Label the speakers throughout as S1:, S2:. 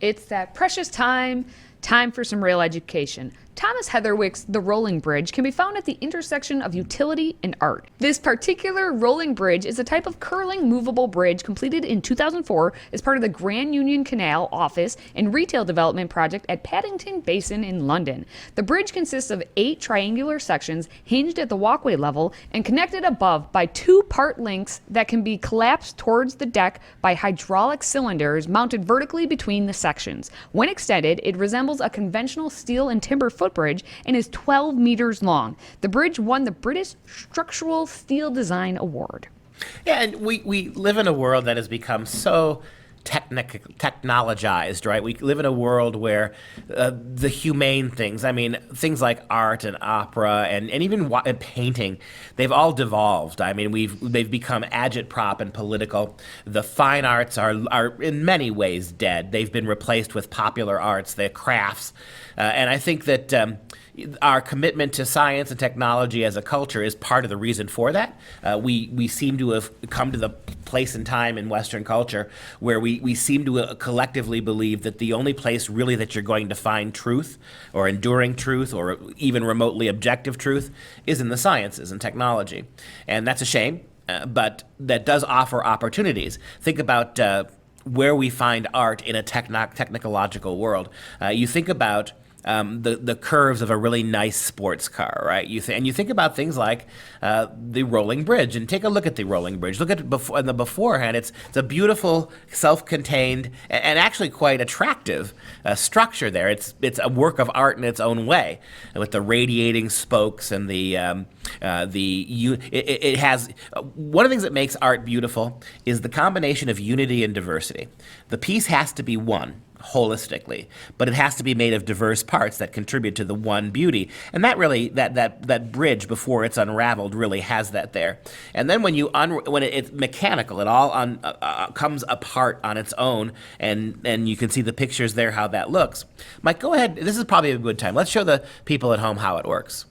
S1: It's that precious time for some real education. Thomas Heatherwick's The Rolling Bridge can be found at the intersection of utility and art. This particular rolling bridge is a type of curling movable bridge completed in 2004 as part of the Grand Union Canal office and retail development project at Paddington Basin in London. The bridge consists of 8 triangular sections hinged at the walkway level and connected above by 2-part links that can be collapsed towards the deck by hydraulic cylinders mounted vertically between the sections. When extended, it resembles a conventional steel and timber footbridge and is 12 meters long. The bridge won the British Structural Steel Design Award.
S2: Yeah, and we live in a world that has become so technologized, right? We live in a world where the humane things, I mean, things like art and opera and even painting, they've all devolved. I mean, they've become agitprop and political. The fine arts are in many ways dead. They've been replaced with popular arts, the crafts. And I think that our commitment to science and technology as a culture is part of the reason for that. We seem to have come to the place and time in Western culture where we seem to collectively believe that the only place really that you're going to find truth or enduring truth or even remotely objective truth is in the sciences and technology. And that's a shame, but that does offer opportunities. Think about where we find art in a technological world. You think about the curves of a really nice sports car, right? And you think about things like the rolling bridge, and take a look at the rolling bridge. Look at it in the beforehand. It's a beautiful, self-contained, and actually quite attractive structure there. It's a work of art in its own way, with the radiating spokes and it has one of the things that makes art beautiful is the combination of unity and diversity. The piece has to be one holistically, but it has to be made of diverse parts that contribute to the one beauty. And that really, that bridge before it's unraveled really has that there. And then when it's mechanical, it all comes apart on its own, and you can see the pictures there how that looks. Mike, go ahead. This is probably a good time. Let's show the people at home how it works.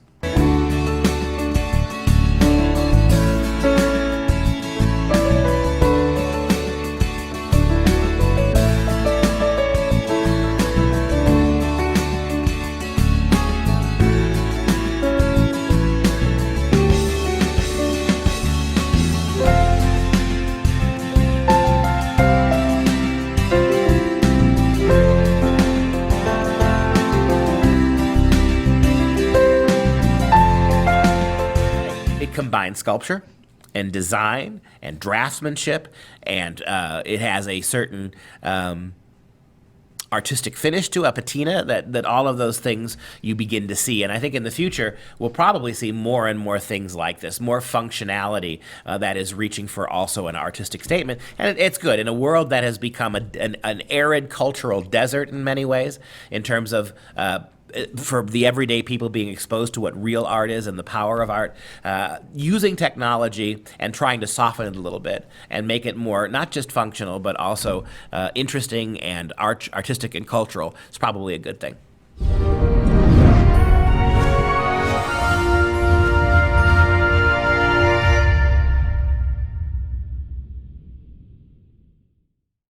S2: Combines sculpture and design and draftsmanship, and it has a certain artistic finish to a patina that all of those things you begin to see. And I think in the future, we'll probably see more and more things like this, more functionality that is reaching for also an artistic statement. And it's good in a world that has become an arid cultural desert in many ways in terms of for the everyday people being exposed to what real art is and the power of art, using technology and trying to soften it a little bit and make it more not just functional but also interesting and artistic and cultural is probably a good thing.